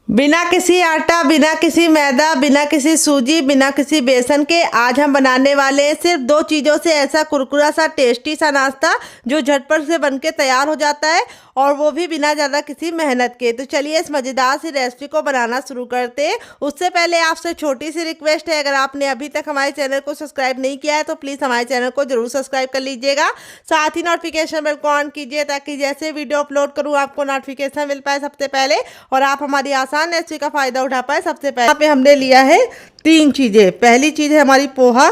बिना किसी आटा, बिना किसी मैदा, बिना किसी सूजी, बिना किसी बेसन के आज हम बनाने वाले हैं सिर्फ दो चीज़ों से ऐसा कुरकुरा सा टेस्टी सा नाश्ता जो झटपट से बनके तैयार हो जाता है और वो भी बिना ज़्यादा किसी मेहनत के। तो चलिए इस मज़ेदार सी रेसिपी को बनाना शुरू करते हैं। उससे पहले आपसे छोटी सी रिक्वेस्ट है, अगर आपने अभी तक हमारे चैनल को सब्सक्राइब नहीं किया है तो प्लीज़ हमारे चैनल को जरूर सब्सक्राइब कर लीजिएगा। साथ ही नोटिफिकेशन बेल को ऑन कीजिए ताकि जैसे वीडियो अपलोड करूँ आपको नोटिफिकेशन मिल पाए सबसे पहले और आप हमारी आसान रेसिपी का फ़ायदा उठा पाए सबसे पहले। यहाँ पे हमने लिया है 3 चीज़ें। पहली चीज़ है हमारी पोहा,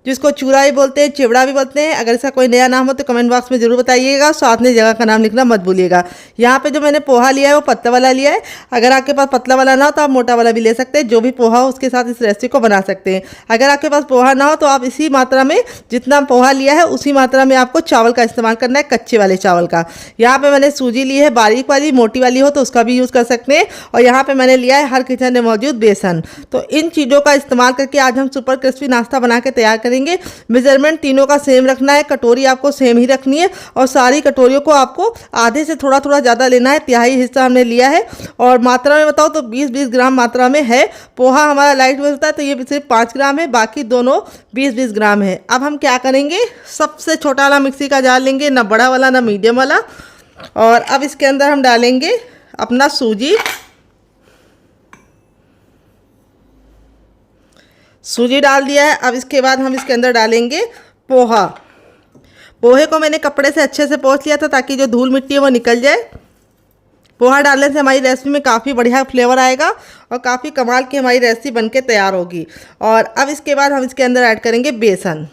जिसको चूरा भी बोलते हैं, चिवड़ा भी बोलते हैं। अगर इसका कोई नया नाम हो तो कमेंट बॉक्स में जरूर बताइएगा। साथ में जगह का नाम लिखना मत भूलिएगा। यहाँ पे जो मैंने पोहा लिया है वो पतला वाला लिया है। अगर आपके पास पतला वाला ना हो तो आप मोटा वाला भी ले सकते हैं। जो भी पोहा हो उसके साथ इस रेसिपी को बना सकते हैं। अगर आपके पास पोहा ना हो तो आप इसी मात्रा में, जितना पोहा लिया है उसी मात्रा में आपको चावल का इस्तेमाल करना है, कच्चे वाले चावल का। यहाँ पे मैंने सूजी ली है, बारीक वाली, मोटी वाली हो तो उसका भी यूज़ कर सकते हैं। और यहाँ पे मैंने लिया है हर किचन में मौजूद बेसन। तो इन चीज़ों का इस्तेमाल करके आज हम सुपर क्रिस्पी नाश्ता बना के तैयार करेंगे। मेजरमेंट तीनों का सेम रखना है, कटोरी आपको सेम ही रखनी है और सारी कटोरियों को आपको आधे से थोड़ा थोड़ा ज़्यादा लेना है। तिहाई हिस्सा हमने लिया है और मात्रा में बताओ तो 20-20 ग्राम मात्रा में है। पोहा हमारा लाइट वेट होता है तो ये सिर्फ 5 ग्राम है, बाकी दोनों 20-20 ग्राम है। अब हम क्या करेंगे, सबसे छोटा वाला मिक्सी का जार लेंगे, ना बड़ा वाला ना मीडियम वाला। और अब इसके अंदर हम डालेंगे अपना सूजी डाल दिया है। अब इसके बाद हम इसके अंदर डालेंगे पोहा। पोहे को मैंने कपड़े से अच्छे से पोंछ लिया था ताकि जो धूल मिट्टी है वो निकल जाए। पोहा डालने से हमारी रेसिपी में काफ़ी बढ़िया फ्लेवर आएगा और काफ़ी कमाल की हमारी रेसिपी बनके तैयार होगी। और अब इसके बाद हम इसके अंदर ऐड करेंगे बेसन।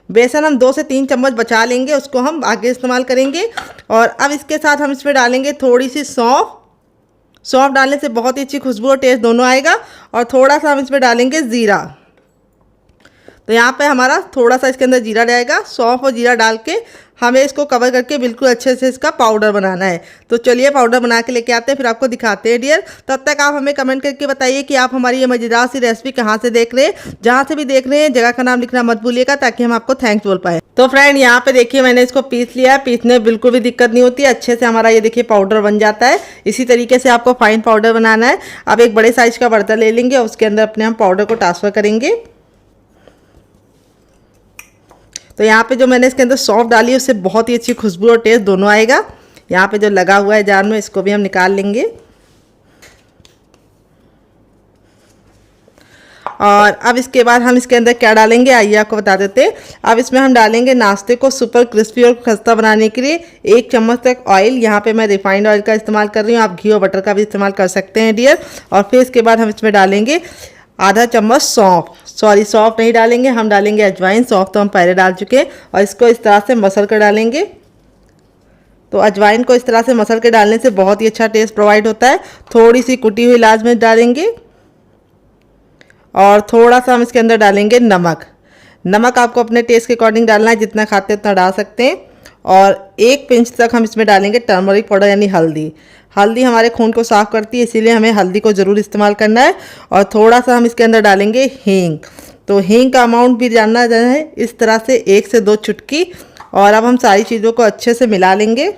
बेसन हम 2 से 3 चम्मच बचा लेंगे, उसको हम आगे इस्तेमाल करेंगे। और अब इसके साथ हम इसमें डालेंगे थोड़ी सी सौंफ। सौंफ डालने से बहुत ही अच्छी खुशबू और टेस्ट दोनों आएगा। और थोड़ा सा हम इसमें डालेंगे ज़ीरा। तो यहाँ पे हमारा थोड़ा सा इसके अंदर जीरा जाएगा। सौंफ और जीरा डाल के हमें इसको कवर करके बिल्कुल अच्छे से इसका पाउडर बनाना है। तो चलिए पाउडर बना के लेके आते हैं, फिर आपको दिखाते हैं डियर। तब तक आप हमें कमेंट करके बताइए कि आप हमारी ये मज़ेदार सी रेसिपी कहाँ से देख रहे हैं। जहाँ से भी देख रहे हैं जगह का नाम लिखना मत भूलिएगा ताकि हम आपको थैंक्स बोल पाए। तो फ्रेंड यहाँ पे देखिए मैंने इसको पीस लिया है। पीसने में बिल्कुल भी दिक्कत नहीं होती है, अच्छे से हमारा ये देखिए पाउडर बन जाता है। इसी तरीके से आपको फाइन पाउडर बनाना है। अब एक बड़े साइज़ का बर्तन ले लेंगे और उसके अंदर अपने हम पाउडर को ट्रांसफ़र करेंगे। तो यहाँ पे जो मैंने इसके अंदर सौंफ डाली है उससे बहुत ही अच्छी खुशबू और टेस्ट दोनों आएगा। यहाँ पे जो लगा हुआ है जार में इसको भी हम निकाल लेंगे। और अब इसके बाद हम इसके अंदर क्या डालेंगे आइए आपको बता देते हैं। अब इसमें हम डालेंगे नाश्ते को सुपर क्रिस्पी और खस्ता बनाने के लिए 1 चम्मच तक ऑयल। यहाँ पे मैं रिफाइंड ऑयल का इस्तेमाल कर रही हूँ, आप घी और बटर का भी इस्तेमाल कर सकते हैं डियर। और फिर इसके बाद हम इसमें डालेंगे आधा चम्मच सौंफ नहीं डालेंगे, हम डालेंगे अजवाइन। सौंफ तो हम पहले डाल चुके हैं। और इसको इस तरह से मसल कर डालेंगे। तो अजवाइन को इस तरह से मसल के डालने से बहुत ही अच्छा टेस्ट प्रोवाइड होता है। थोड़ी सी कुटी हुई लाल मिर्च डालेंगे और थोड़ा सा हम इसके अंदर डालेंगे नमक। नमक आपको अपने टेस्ट के अकॉर्डिंग डालना है, जितना खाते हैं उतना डाल सकते हैं। और 1 पिंच तक हम इसमें डालेंगे टर्मरिक पाउडर यानी हल्दी। हल्दी हमारे खून को साफ़ करती है, इसीलिए हमें हल्दी को ज़रूर इस्तेमाल करना है। और थोड़ा सा हम इसके अंदर डालेंगे हींग। तो हींग का अमाउंट भी जानना है, इस तरह से 1 से 2 चुटकी। और अब हम सारी चीज़ों को अच्छे से मिला लेंगे।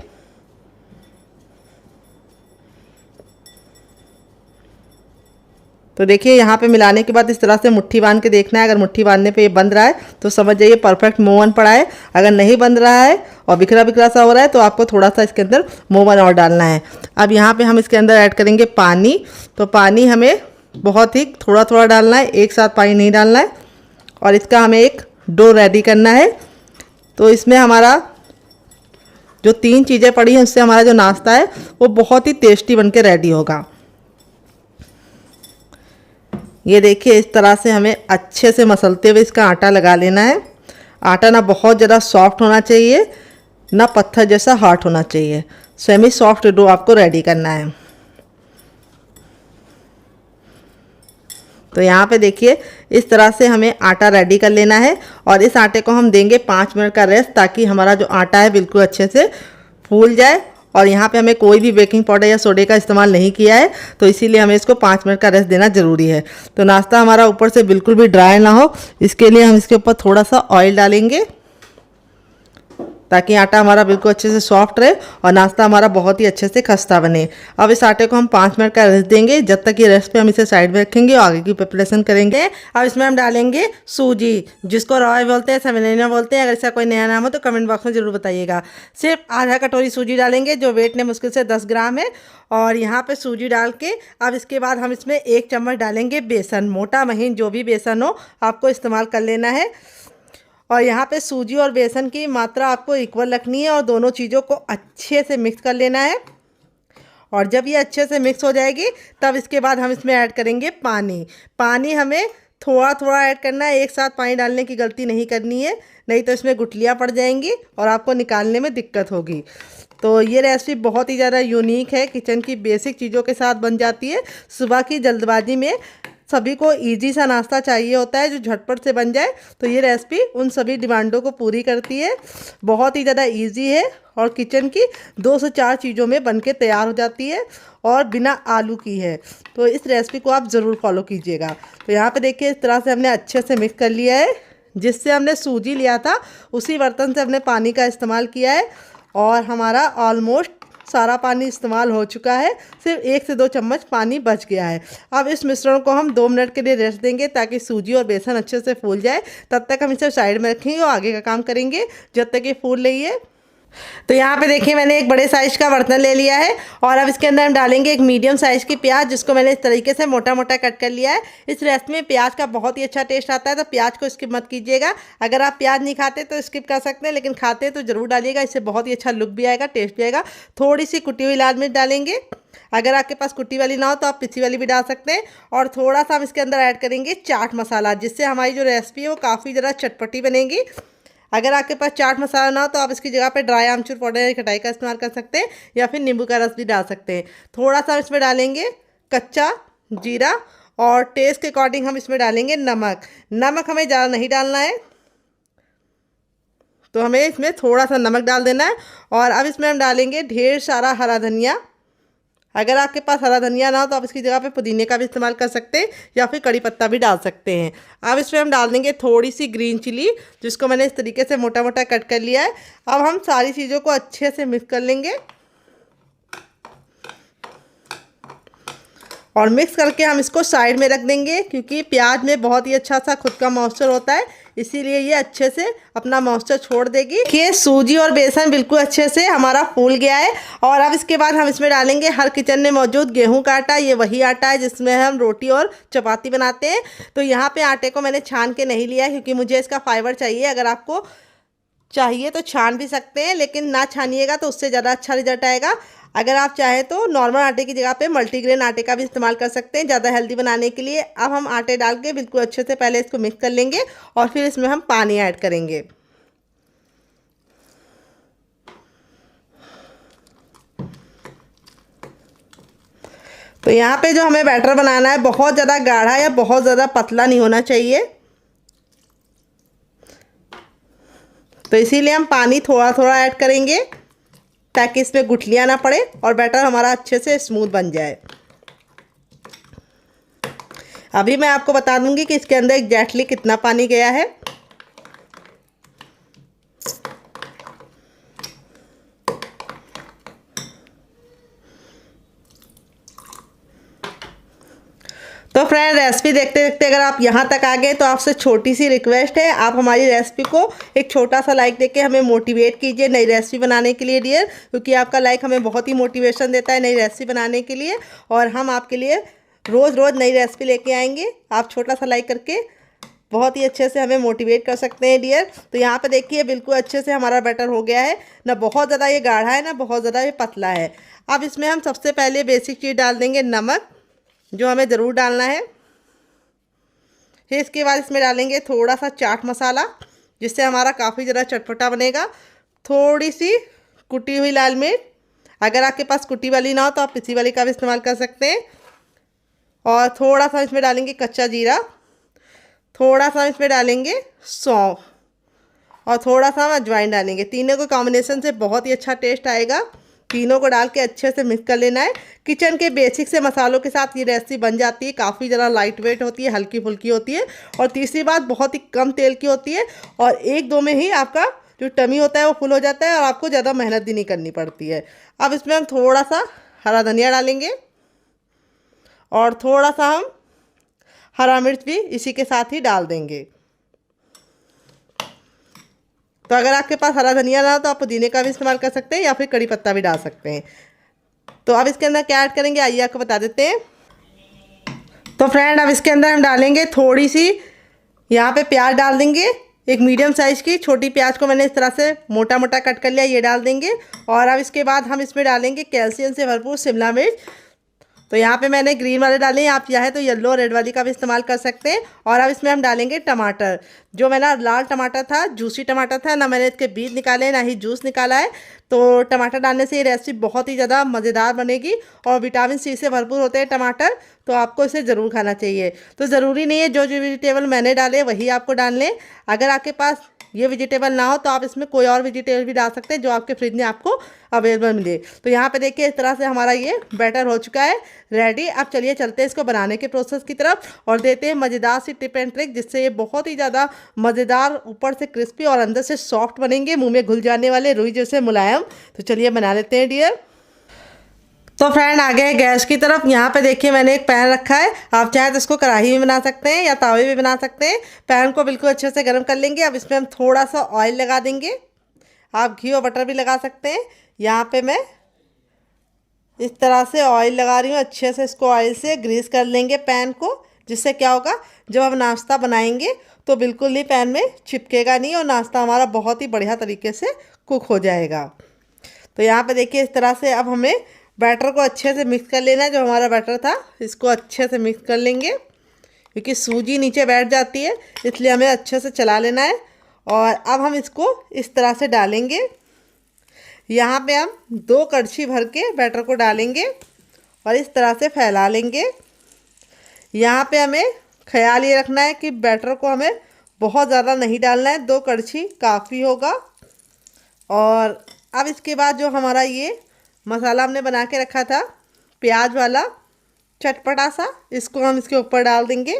तो देखिए यहाँ पे मिलाने के बाद इस तरह से मुट्ठी बांध के देखना है। अगर मुट्ठी बांधने पे ये बंध रहा है तो समझ जाइए परफेक्ट मोवन पड़ा है। अगर नहीं बंध रहा है और बिखरा बिखरा सा हो रहा है तो आपको थोड़ा सा इसके अंदर मोवन और डालना है। अब यहाँ पे हम इसके अंदर ऐड करेंगे पानी। तो पानी हमें बहुत ही थोड़ा थोड़ा डालना है, एक साथ पानी नहीं डालना है। और इसका हमें एक डो रेडी करना है। तो इसमें हमारा जो 3 चीज़ें पड़ी हैं उससे हमारा जो नाश्ता है वो बहुत ही टेस्टी बन के रेडी होगा। ये देखिए इस तरह से हमें अच्छे से मसलते हुए इसका आटा लगा लेना है। आटा ना बहुत ज़्यादा सॉफ्ट होना चाहिए, ना पत्थर जैसा हार्ड होना चाहिए। सेमी सॉफ्ट डो आपको रेडी करना है। तो यहाँ पे देखिए इस तरह से हमें आटा रेडी कर लेना है। और इस आटे को हम देंगे 5 मिनट का रेस्ट, ताकि हमारा जो आटा है बिल्कुल अच्छे से फूल जाए। और यहाँ पे हमें कोई भी बेकिंग पाउडर या सोडे का इस्तेमाल नहीं किया है, तो इसीलिए हमें इसको 5 मिनट का रेस्ट देना ज़रूरी है। तो नाश्ता हमारा ऊपर से बिल्कुल भी ड्राई ना हो, इसके लिए हम इसके ऊपर थोड़ा सा ऑयल डालेंगे। ताकि आटा हमारा बिल्कुल अच्छे से सॉफ्ट रहे और नाश्ता हमारा बहुत ही अच्छे से खस्ता बने। अब इस आटे को हम 5 मिनट का रेस्ट देंगे। जब तक ये रेस्ट पे हम इसे साइड में रखेंगे और आगे की प्रिपरेशन करेंगे। अब इसमें हम डालेंगे सूजी, जिसको रवा बोलते हैं, सेमेनिया बोलते हैं। अगर इसका कोई नया नाम हो तो कमेंट बॉक्स में जरूर बताइएगा। सिर्फ आधा कटोरी सूजी डालेंगे, जो वेट में मुश्किल से 10 ग्राम है। और यहाँ पे सूजी डाल के अब इसके बाद हम इसमें 1 चम्मच डालेंगे बेसन। मोटा महीन जो भी बेसन हो आपको इस्तेमाल कर लेना है। और यहाँ पे सूजी और बेसन की मात्रा आपको इक्वल रखनी है और दोनों चीज़ों को अच्छे से मिक्स कर लेना है। और जब ये अच्छे से मिक्स हो जाएगी तब इसके बाद हम इसमें ऐड करेंगे पानी। पानी हमें थोड़ा थोड़ा ऐड करना है, एक साथ पानी डालने की गलती नहीं करनी है, नहीं तो इसमें गुठलियाँ पड़ जाएंगी और आपको निकालने में दिक्कत होगी। तो ये रेसिपी बहुत ही ज़्यादा यूनिक है, किचन की बेसिक चीज़ों के साथ बन जाती है। सुबह की जल्दबाजी में सभी को इजी सा नाश्ता चाहिए होता है जो झटपट से बन जाए, तो ये रेसिपी उन सभी डिमांडों को पूरी करती है। बहुत ही ज़्यादा इजी है और किचन की 2 से 4 चीज़ों में बनके तैयार हो जाती है और बिना आलू की है। तो इस रेसिपी को आप ज़रूर फॉलो कीजिएगा। तो यहाँ पे देखिए इस तरह से हमने अच्छे से मिक्स कर लिया है। जिससे हमने सूजी लिया था उसी बर्तन से हमने पानी का इस्तेमाल किया है और हमारा ऑलमोस्ट सारा पानी इस्तेमाल हो चुका है। सिर्फ 1 से 2 चम्मच पानी बच गया है। अब इस मिश्रण को हम 2 मिनट के लिए रेस्ट देंगे ताकि सूजी और बेसन अच्छे से फूल जाए। तब तक हम इसे साइड में रखेंगे और आगे का काम करेंगे जब तक ये फूल रही है। तो यहाँ पे देखिए मैंने एक बड़े साइज़ का बर्तन ले लिया है और अब इसके अंदर हम डालेंगे एक मीडियम साइज़ की प्याज, जिसको मैंने इस तरीके से मोटा मोटा कट कर लिया है। इस रेसिपी में प्याज का बहुत ही अच्छा टेस्ट आता है, तो प्याज को स्किप मत कीजिएगा। अगर आप प्याज नहीं खाते तो स्किप कर सकते हैं, लेकिन खाते हैं तो ज़रूर डालिएगा, इससे बहुत ही अच्छा लुक भी आएगा, टेस्ट भी आएगा। थोड़ी सी कुटी हुई लाल मिर्च डालेंगे। अगर आपके पास कुटी वाली ना हो तो आप पिसी वाली भी डाल सकते हैं। और थोड़ा सा हम इसके अंदर ऐड करेंगे चाट मसाला, जिससे हमारी जो रेसिपी है वो काफ़ी ज़्यादा चटपटी बनेगी। अगर आपके पास चाट मसाला ना हो तो आप इसकी जगह पे ड्राई आमचूर पाउडर या खटाई का इस्तेमाल कर सकते हैं या फिर नींबू का रस भी डाल सकते हैं। थोड़ा सा इसमें डालेंगे कच्चा जीरा और टेस्ट के अकॉर्डिंग हम इसमें डालेंगे नमक। नमक हमें ज़्यादा नहीं डालना है, तो हमें इसमें थोड़ा सा नमक डाल देना है। और अब इसमें हम डालेंगे ढेर सारा हरा धनिया। अगर आपके पास हरा धनिया ना हो तो आप इसकी जगह पे पुदीने का भी इस्तेमाल कर सकते हैं या फिर कड़ी पत्ता भी डाल सकते हैं। अब इसमें हम डाल देंगे थोड़ी सी ग्रीन चिली, जिसको मैंने इस तरीके से मोटा मोटा कट कर लिया है। अब हम सारी चीज़ों को अच्छे से मिक्स कर लेंगे और मिक्स करके हम इसको साइड में रख देंगे, क्योंकि प्याज में बहुत ही अच्छा सा खुद का मॉइस्चर होता है, इसीलिए ये अच्छे से अपना मॉइस्चर छोड़ देगी। देखिए सूजी और बेसन बिल्कुल अच्छे से हमारा फूल गया है। और अब इसके बाद हम इसमें डालेंगे हर किचन में मौजूद गेहूं का आटा। ये वही आटा है जिसमें हम रोटी और चपाती बनाते हैं। तो यहाँ पे आटे को मैंने छान के नहीं लिया है, क्योंकि मुझे इसका फाइबर चाहिए। अगर आपको चाहिए तो छान भी सकते हैं, लेकिन ना छानिएगा तो उससे ज़्यादा अच्छा रिजल्ट आएगा। अगर आप चाहें तो नॉर्मल आटे की जगह पे मल्टीग्रेन आटे का भी इस्तेमाल कर सकते हैं, ज़्यादा हेल्दी बनाने के लिए। अब हम आटे डाल के बिल्कुल अच्छे से पहले इसको मिक्स कर लेंगे और फिर इसमें हम पानी ऐड करेंगे। तो यहाँ पे जो हमें बैटर बनाना है बहुत ज़्यादा गाढ़ा या बहुत ज़्यादा पतला नहीं होना चाहिए, तो इसीलिए हम पानी थोड़ा थोड़ा ऐड करेंगे ताकि इसमें गुठलियाँ ना पड़े और बैटर हमारा अच्छे से स्मूथ बन जाए। अभी मैं आपको बता दूंगी कि इसके अंदर एग्जैक्टली कितना पानी गया है। तो फ्रेंड रेसिपी देखते देखते अगर आप यहाँ तक आ गए तो आपसे छोटी सी रिक्वेस्ट है, आप हमारी रेसिपी को एक छोटा सा लाइक देके हमें मोटिवेट कीजिए नई रेसिपी बनाने के लिए डियर, क्योंकि आपका लाइक हमें बहुत ही मोटिवेशन देता है नई रेसिपी बनाने के लिए। और हम आपके लिए रोज़ रोज़ नई रेसिपी लेके आएंगे। आप छोटा सा लाइक करके बहुत ही अच्छे से हमें मोटिवेट कर सकते हैं डियर। तो यहाँ पे देखिए बिल्कुल अच्छे से हमारा बैटर हो गया है, ना बहुत ज़्यादा ये गाढ़ा है ना बहुत ज़्यादा ये पतला है। अब इसमें हम सबसे पहले बेसिक चीज़ डाल देंगे नमक, जो हमें ज़रूर डालना है। फिर इसके बाद इसमें डालेंगे थोड़ा सा चाट मसाला, जिससे हमारा काफ़ी ज़्यादा चटपटा बनेगा। थोड़ी सी कुटी हुई लाल मिर्च, अगर आपके पास कुटी वाली ना हो तो आप पिसी वाली का भी इस्तेमाल कर सकते हैं। और थोड़ा सा इसमें डालेंगे कच्चा जीरा, थोड़ा सा इसमें डालेंगे सौंफ और थोड़ा सा हम अजवाइन डालेंगे। तीनों को कॉम्बिनेशन से बहुत ही अच्छा टेस्ट आएगा। तीनों को डाल के अच्छे से मिक्स कर लेना है। किचन के बेसिक से मसालों के साथ ये रेसिपी बन जाती है, काफ़ी ज़्यादा लाइट वेट होती है, हल्की फुल्की होती है। और तीसरी बात बहुत ही कम तेल की होती है और 1-2 में ही आपका जो टमी होता है वो फुल हो जाता है और आपको ज़्यादा मेहनत भी नहीं करनी पड़ती है। अब इसमें हम थोड़ा सा हरा धनिया डालेंगे और थोड़ा सा हम हरा मिर्च भी इसी के साथ ही डाल देंगे। तो अगर आपके पास हरा धनिया ना हो तो आप पुदीने का भी इस्तेमाल कर सकते हैं या फिर कड़ी पत्ता भी डाल सकते हैं। तो अब इसके अंदर क्या ऐड करेंगे आइए आपको बता देते हैं। तो फ्रेंड अब इसके अंदर हम डालेंगे थोड़ी सी यहाँ पे प्याज डाल देंगे। एक मीडियम साइज़ की छोटी प्याज को मैंने इस तरह से मोटा मोटा कट कर लिया, ये डाल देंगे। और अब इसके बाद हम इसमें डालेंगे कैल्शियम से भरपूर शिमला मिर्च। तो यहाँ पे मैंने ग्रीन वाले डाले हैं, आप चाहे तो येलो रेड वाली का भी इस्तेमाल कर सकते हैं। और अब इसमें हम डालेंगे टमाटर। जो मेरा लाल टमाटर था, जूसी टमाटर था, ना मैंने इसके बीज निकाले ना ही जूस निकाला है। तो टमाटर डालने से ये रेसिपी बहुत ही ज़्यादा मज़ेदार बनेगी और विटामिन सी से भरपूर होते हैं टमाटर, तो आपको इसे ज़रूर खाना चाहिए। तो ज़रूरी नहीं है जो जो वेजिटेबल मैंने डाले वही आपको डाल लें। अगर आपके पास ये वेजिटेबल ना हो तो आप इसमें कोई और वेजिटेबल भी डाल सकते हैं जो आपके फ्रिज में आपको अवेलेबल मिले। तो यहाँ पे देखिए इस तरह से हमारा ये बैटर हो चुका है रेडी। अब चलिए चलते हैं इसको बनाने के प्रोसेस की तरफ और देते हैं मज़ेदार सी टिप एंड ट्रिक जिससे ये बहुत ही ज़्यादा मज़ेदार, ऊपर से क्रिस्पी और अंदर से सॉफ्ट बनेंगे, मुँह में घुल जाने वाले रुई जैसे मुलायम। तो चलिए बना लेते हैं डियर। तो फ्रेंड आ गए गैस की तरफ। यहाँ पे देखिए मैंने एक पैन रखा है, आप चाहे तो इसको कढ़ाई में बना सकते हैं या तावे में बना सकते हैं। पैन को बिल्कुल अच्छे से गर्म कर लेंगे। अब इसमें हम थोड़ा सा ऑयल लगा देंगे, आप घी और बटर भी लगा सकते हैं। यहाँ पे मैं इस तरह से ऑयल लगा रही हूँ, अच्छे से इसको ऑयल से ग्रीस कर लेंगे पैन को, जिससे क्या होगा जब हम नाश्ता बनाएंगे तो बिल्कुल ही पैन में चिपकेगा नहीं और नाश्ता हमारा बहुत ही बढ़िया तरीके से कुक हो जाएगा। तो यहाँ पे देखिए इस तरह से अब हमें बैटर को अच्छे से मिक्स कर लेना है। जो हमारा बैटर था इसको अच्छे से मिक्स कर लेंगे, क्योंकि सूजी नीचे बैठ जाती है इसलिए हमें अच्छे से चला लेना है। और अब हम इसको इस तरह से डालेंगे। यहाँ पे हम 2 कड़छी भर के बैटर को डालेंगे और इस तरह से फैला लेंगे। यहाँ पे हमें ख्याल ये रखना है कि बैटर को हमें बहुत ज़्यादा नहीं डालना है, 2 कड़छी काफ़ी होगा। और अब इसके बाद जो हमारा ये मसाला हमने बना के रखा था प्याज वाला चटपटा सा, इसको हम इसके ऊपर डाल देंगे।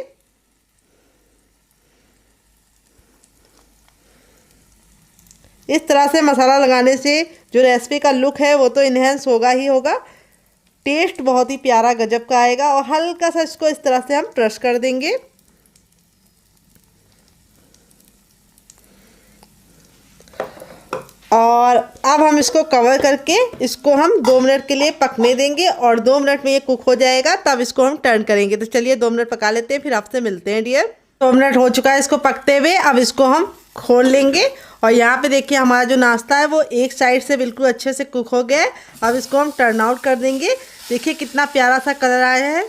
इस तरह से मसाला लगाने से जो रेसिपी का लुक है वो तो इन्हेंस होगा ही होगा, टेस्ट बहुत ही प्यारा गजब का आएगा। और हल्का सा इसको इस तरह से हम क्रश कर देंगे। और अब हम इसको कवर करके इसको हम 2 मिनट के लिए पकने देंगे और 2 मिनट में ये कुक हो जाएगा, तब इसको हम टर्न करेंगे। तो चलिए 2 मिनट पका लेते हैं, फिर आपसे मिलते हैं डियर। 2 मिनट हो चुका है इसको पकते हुए, अब इसको हम खोल लेंगे। और यहाँ पे देखिए हमारा जो नाश्ता है वो एक साइड से बिल्कुल अच्छे से कुक हो गया है। अब इसको हम टर्न आउट कर देंगे। देखिए कितना प्यारा सा कलर आया है।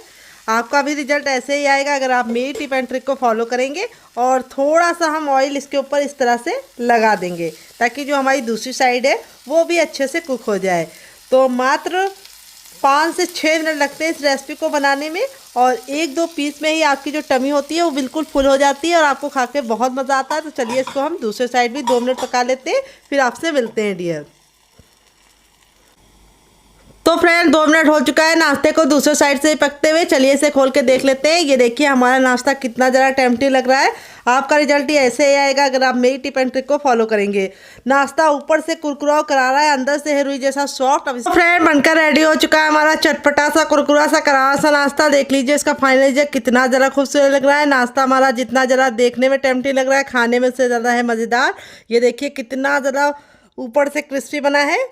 आपका भी रिजल्ट ऐसे ही आएगा अगर आप मेरी टिप एंड ट्रिक को फॉलो करेंगे। और थोड़ा सा हम ऑयल इसके ऊपर इस तरह से लगा देंगे ताकि जो हमारी दूसरी साइड है वो भी अच्छे से कुक हो जाए। तो मात्र 5 से 6 मिनट लगते हैं इस रेसिपी को बनाने में और 1-2 पीस में ही आपकी जो टमी होती है वो बिल्कुल फुल हो जाती है और आपको खा के बहुत मज़ा आता है। तो चलिए इसको हम दूसरे साइड भी 2 मिनट पका लेते हैं, फिर आपसे मिलते हैं डियर। तो फ्रेंड 2 मिनट हो चुका है नाश्ते को दूसरे साइड से पकते हुए। चलिए इसे खोल के देख लेते हैं। ये देखिए हमारा नाश्ता कितना ज़रा टेम्पटिंग लग रहा है। आपका रिजल्ट ही ऐसे ही आएगा अगर आप मेरी टिप एंड ट्रिक को फॉलो करेंगे। नाश्ता ऊपर से कुरकुरा करारा है, अंदर से है रुई जैसा सॉफ्ट। अब फ्रेंड बनकर रेडी हो चुका है हमारा चटपटा सा कुरकुरा सा करारा सा नाश्ता। देख लीजिए इसका फाइनल रिजल्ट कितना ज़रा खूबसूरत लग रहा है। नाश्ता हमारा जितना ज़रा देखने में टेम्पटिंग लग रहा है, खाने में से ज़्यादा है मज़ेदार। ये देखिए कितना ज़रा ऊपर से क्रिस्पी बना है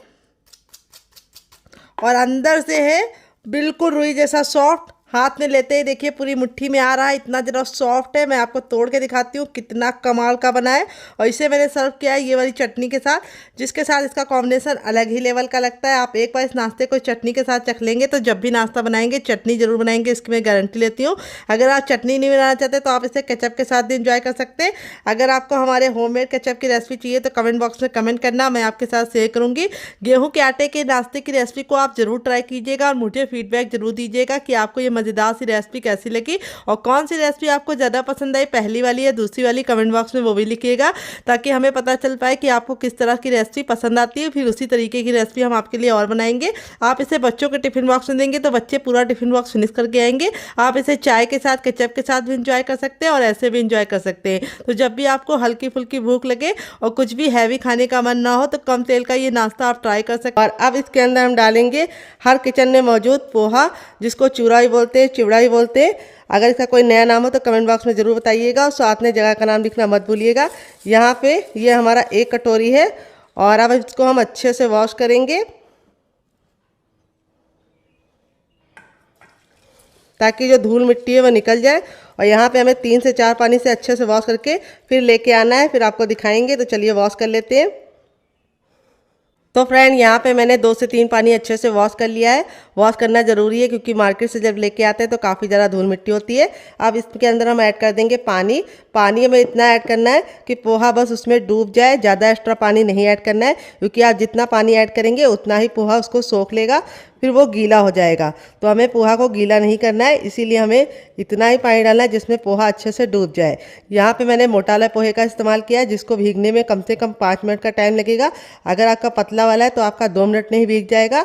और अंदर से है बिल्कुल रुई जैसा सॉफ्ट। हाथ में लेते ही देखिए पूरी मुट्ठी में आ रहा है, इतना ज़रा सॉफ्ट है। मैं आपको तोड़ के दिखाती हूँ कितना कमाल का बना है। और इसे मैंने सर्व किया है ये वाली चटनी के साथ, जिसके साथ इसका कॉम्बिनेशन अलग ही लेवल का लगता है। आप एक बार इस नाश्ते को चटनी के साथ चख लेंगे तो जब भी नाश्ता बनाएंगे चटनी ज़रूर बनाएंगे, इसकी मैं गारंटी लेती हूँ। अगर आप चटनी नहीं बनाना चाहते तो आप इसे केचप के साथ भी इंजॉय कर सकते हैं। अगर आपको हमारे होममेड केचप की रेसिपी चाहिए तो कमेंट बॉक्स में कमेंट करना, मैं आपके साथ शेयर करूँगी। गेहूँ के आटे के नाश्ते की रेसिपी को आप ज़रूर ट्राई कीजिएगा और मुझे फीडबैक ज़रूर दीजिएगा कि आपको ये मज़ेदार सी रेसिपी कैसी लगी और कौन सी रेसिपी आपको ज़्यादा पसंद आई, पहली वाली या दूसरी वाली, कमेंट बॉक्स में वो भी लिखिएगा ताकि हमें पता चल पाए कि आपको किस तरह की रेसिपी पसंद आती है। फिर उसी तरीके की रेसिपी हम आपके लिए और बनाएंगे। आप इसे बच्चों के टिफिन बॉक्स में देंगे तो बच्चे पूरा टिफिन बॉक्स फिनिश करके आएंगे। आप इसे चाय के साथ, केचप के साथ भी इंजॉय कर सकते हैं और ऐसे भी इंजॉय कर सकते हैं। तो जब भी आपको हल्की फुल्की भूख लगे और कुछ भी हैवी खाने का मन ना हो तो कम तेल का ये नाश्ता आप ट्राई कर सकते हैं। और अब इसके अंदर हम डालेंगे हर किचन में मौजूद पोहा, जिसको चूरा भी बोलते हैं, चिवड़ा भी बोलते हैं। अगर इसका कोई नया नाम हो तो कमेंट बॉक्स में ज़रूर बताइएगा और साथ में जगह का नाम लिखना मत भूलिएगा। यहाँ पे ये हमारा 1 कटोरी है और अब इसको हम अच्छे से वॉश करेंगे ताकि जो धूल मिट्टी है वो निकल जाए। और यहाँ पे हमें 3 से 4 पानी से अच्छे से वॉश करके फिर लेके आना है, फिर आपको दिखाएंगे। तो चलिए वॉश कर लेते हैं। तो फ्रेंड, यहाँ पे मैंने 2 से 3 पानी अच्छे से वॉश कर लिया है। वॉश करना ज़रूरी है क्योंकि मार्केट से जब लेके आते हैं तो काफ़ी ज़्यादा धूल मिट्टी होती है। अब इसके अंदर हम ऐड कर देंगे पानी। पानी हमें इतना ऐड करना है कि पोहा बस उसमें डूब जाए, ज़्यादा एक्स्ट्रा पानी नहीं ऐड करना है क्योंकि आप जितना पानी ऐड करेंगे उतना ही पोहा उसको सोख लेगा, फिर वो गीला हो जाएगा। तो हमें पोहा को गीला नहीं करना है, इसीलिए हमें इतना ही पानी डालना है जिसमें पोहा अच्छे से डूब जाए। यहाँ पे मैंने मोटा वाला पोहे का इस्तेमाल किया है जिसको भीगने में कम से कम 5 मिनट का टाइम लगेगा। अगर आपका पतला वाला है तो आपका 2 मिनट में ही भीग जाएगा।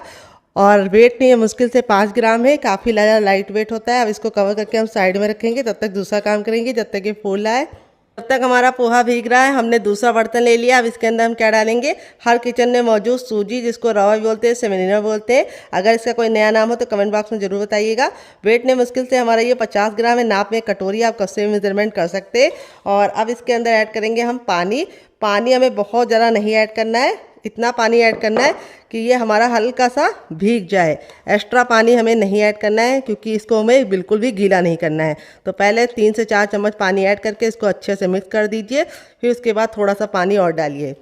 और वेट नहीं है, मुश्किल से 5 ग्राम है, काफ़ी लाइट वेट होता है। अब इसको कवर करके हम साइड में रखेंगे, तब तक दूसरा काम करेंगे जब तक ये फूल आए। तब तक हमारा पोहा भीग रहा है। हमने दूसरा बर्तन ले लिया। अब इसके अंदर हम क्या डालेंगे, हर किचन में मौजूद सूजी, जिसको रवा भी बोलते हैं, सेमेनिना बोलते हैं। अगर इसका कोई नया नाम हो तो कमेंट बॉक्स में ज़रूर बताइएगा। वेट ने मुश्किल से हमारा ये 50 ग्राम है। नाप में कटोरी आप कससे मेजरमेंट कर सकते हैं। और अब इसके अंदर ऐड करेंगे हम पानी। पानी हमें बहुत ज़्यादा नहीं ऐड करना है, इतना पानी ऐड करना है कि ये हमारा हल्का सा भीग जाए। एक्स्ट्रा पानी हमें नहीं ऐड करना है क्योंकि इसको हमें बिल्कुल भी गीला नहीं करना है। तो पहले 3 से 4 चम्मच पानी ऐड करके इसको अच्छे से मिक्स कर दीजिए। फिर उसके बाद थोड़ा सा पानी और डालिए।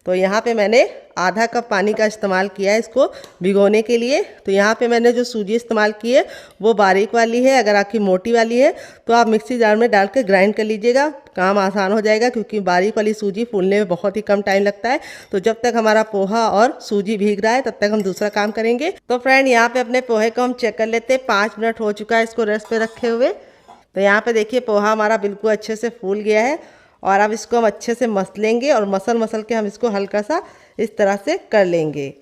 तो यहाँ पे मैंने आधा कप पानी का इस्तेमाल किया है इसको भिगोने के लिए। तो यहाँ पे मैंने जो सूजी इस्तेमाल की है वो बारीक वाली है। अगर आपकी मोटी वाली है तो आप मिक्सी जार में डाल के ग्राइंड कर लीजिएगा, काम आसान हो जाएगा क्योंकि बारीक वाली सूजी फूलने में बहुत ही कम टाइम लगता है। तो जब तक हमारा पोहा और सूजी भीग रहा है तब तक हम दूसरा काम करेंगे। तो फ्रेंड, यहाँ पे अपने पोहे को हम चेक कर लेते हैं। 5 मिनट हो चुका है इसको रेस्ट पे रखे हुए। तो यहाँ पे देखिए पोहा हमारा बिल्कुल अच्छे से फूल गया है। और अब इसको हम अच्छे से मसलेंगे और मसल के हम इसको हल्का सा इस तरह से कर लेंगे।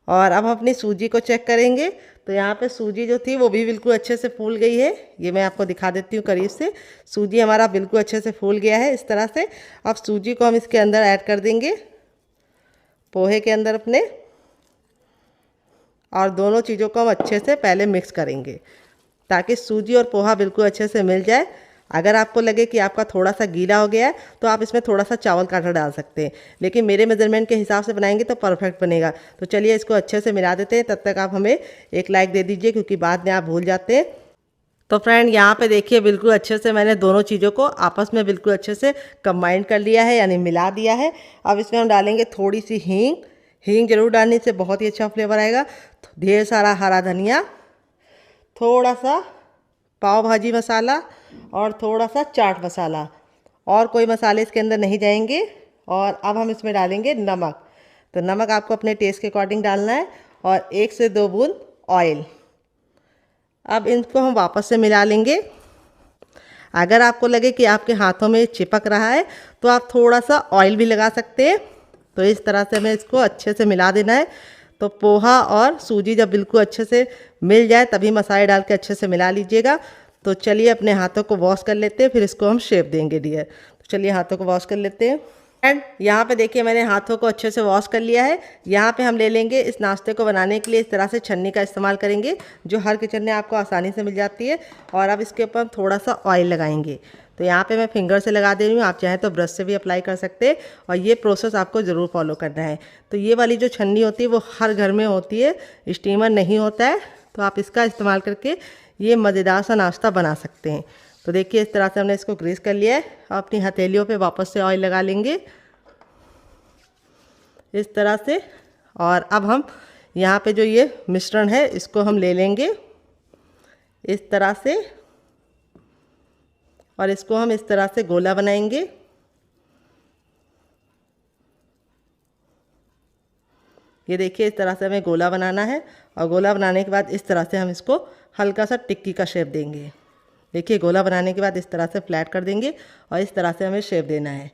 और अब हम अपनी सूजी को चेक करेंगे। तो यहाँ पे सूजी जो थी वो भी बिल्कुल अच्छे से फूल गई है। ये मैं आपको दिखा देती हूँ करीब से। सूजी हमारा बिल्कुल अच्छे से फूल गया है इस तरह से। अब सूजी को हम इसके अंदर ऐड कर देंगे, पोहे के अंदर अपने, और दोनों चीज़ों को हम अच्छे से पहले मिक्स करेंगे ताकि सूजी और पोहा बिल्कुल अच्छे से मिल जाए। अगर आपको लगे कि आपका थोड़ा सा गीला हो गया है तो आप इसमें थोड़ा सा चावल का आटा डाल सकते हैं, लेकिन मेरे मेजरमेंट के हिसाब से बनाएंगे तो परफेक्ट बनेगा। तो चलिए इसको अच्छे से मिला देते हैं। तब तक आप हमें एक लाइक दे दीजिए क्योंकि बाद में आप भूल जाते हैं। तो फ्रेंड, यहाँ पे देखिए बिल्कुल अच्छे से मैंने दोनों चीज़ों को आपस में बिल्कुल अच्छे से कंबाइन कर लिया है, यानी मिला दिया है। अब इसमें हम डालेंगे थोड़ी सी हींग। हींग जरूर डालने से बहुत ही अच्छा फ्लेवर आएगा। ढेर सारा हरा धनिया, थोड़ा सा पाव भाजी मसाला और थोड़ा सा चाट मसाला, और कोई मसाले इसके अंदर नहीं जाएंगे। और अब हम इसमें डालेंगे नमक। तो नमक आपको अपने टेस्ट के अकॉर्डिंग डालना है, और 1 से 2 बूंद ऑयल। अब इनको हम वापस से मिला लेंगे। अगर आपको लगे कि आपके हाथों में चिपक रहा है तो आप थोड़ा सा ऑयल भी लगा सकते हैं। तो इस तरह से हमें इसको अच्छे से मिला देना है। तो पोहा और सूजी जब बिल्कुल अच्छे से मिल जाए तभी मसाले डाल के अच्छे से मिला लीजिएगा। तो चलिए अपने हाथों को वॉश कर लेते हैं, फिर इसको हम शेप देंगे डियर। तो चलिए हाथों को वॉश कर लेते हैं। एंड यहाँ पे देखिए मैंने हाथों को अच्छे से वॉश कर लिया है। यहाँ पे हम ले लेंगे इस नाश्ते को बनाने के लिए इस तरह से छन्नी का इस्तेमाल करेंगे जो हर किचन में आपको आसानी से मिल जाती है। और अब इसके ऊपर हम थोड़ा सा ऑयल लगाएंगे। तो यहाँ पे मैं फिंगर से लगा दे रही हूँ, आप चाहें तो ब्रश से भी अप्लाई कर सकते हैं। और ये प्रोसेस आपको ज़रूर फॉलो करना है। तो ये वाली जो छन्नी होती है वो हर घर में होती है, स्टीमर नहीं होता है। तो आप इसका इस्तेमाल करके ये मज़ेदार सा नाश्ता बना सकते हैं। तो देखिए इस तरह से हमने इसको ग्रीस कर लिया है। अपनी हथेलियों पे वापस से ऑयल लगा लेंगे इस तरह से। और अब हम यहाँ पे जो ये मिश्रण है इसको हम ले लेंगे इस तरह से, और इसको हम इस तरह से गोला बनाएंगे। ये देखिए इस तरह से हमें गोला बनाना है। और गोला बनाने के बाद इस तरह से हम इसको हल्का सा टिक्की का शेप देंगे। देखिए गोला बनाने के बाद इस तरह से फ्लैट कर देंगे और इस तरह से हमें शेप देना है।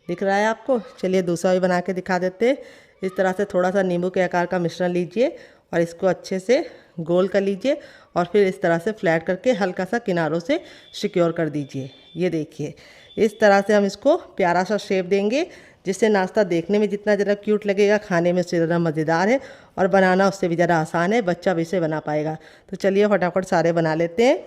दिख रहा है आपको? चलिए दूसरा भी बना के दिखा देते हैं। इस तरह से थोड़ा सा नींबू के आकार का मिश्रण लीजिए और इसको अच्छे से गोल कर लीजिए और फिर इस तरह से फ्लैट करके हल्का सा किनारों से सिक्योर कर दीजिए। ये देखिए इस तरह से हम इसको प्यारा सा शेप देंगे, जिससे नाश्ता देखने में जितना ज़रा क्यूट लगेगा, खाने में उससे ज़्यादा मज़ेदार है और बनाना उससे भी ज़्यादा आसान है, बच्चा भी इसे बना पाएगा। तो चलिए फटाफट सारे बना लेते हैं।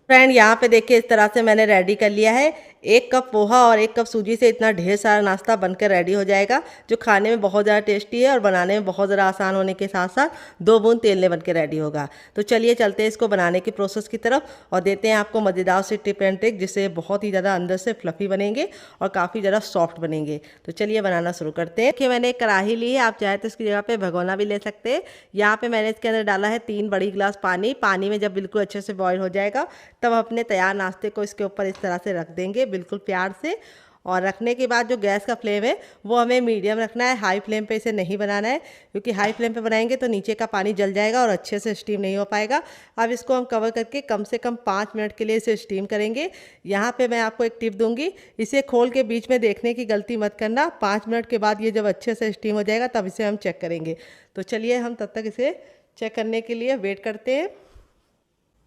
फ्रेंड यहाँ पे देखिए इस तरह से मैंने रेडी कर लिया है। 1 कप पोहा और 1 कप सूजी से इतना ढेर सारा नाश्ता बनकर रेडी हो जाएगा, जो खाने में बहुत ज़्यादा टेस्टी है और बनाने में बहुत ज़्यादा आसान होने के साथ साथ 2 बूंद तेल में बनकर रेडी होगा। तो चलिए चलते हैं इसको बनाने की प्रोसेस की तरफ और देते हैं आपको मज़ेदार से टिप एंड ट्रिक, जिससे बहुत ही ज़्यादा अंदर से फ्लफ़ी बनेंगे और काफ़ी ज़्यादा सॉफ्ट बनेंगे। तो चलिए बनाना शुरू करते हैं। देखिए मैंने एक कढ़ाई ली है, आप चाहे तो इसकी जगह पे भगोना भी ले सकते हैं। यहाँ पे मैंने इसके अंदर डाला है 3 बड़ी गिलास पानी। पानी में जब बिल्कुल अच्छे से बॉईल हो जाएगा तब अपने तैयार नाश्ते को इसके ऊपर इस तरह से रख देंगे बिल्कुल प्यार से। और रखने के बाद जो गैस का फ्लेम है वो हमें मीडियम रखना है, हाई फ्लेम पे इसे नहीं बनाना है, क्योंकि हाई फ्लेम पे बनाएंगे तो नीचे का पानी जल जाएगा और अच्छे से स्टीम नहीं हो पाएगा। अब इसको हम कवर करके कम से कम 5 मिनट के लिए इसे स्टीम करेंगे। यहाँ पे मैं आपको एक टिप दूंगी, इसे खोल के बीच में देखने की गलती मत करना। 5 मिनट के बाद ये जब अच्छे से स्टीम हो जाएगा तब इसे हम चेक करेंगे। तो चलिए हम तब तक इसे चेक करने के लिए वेट करते हैं।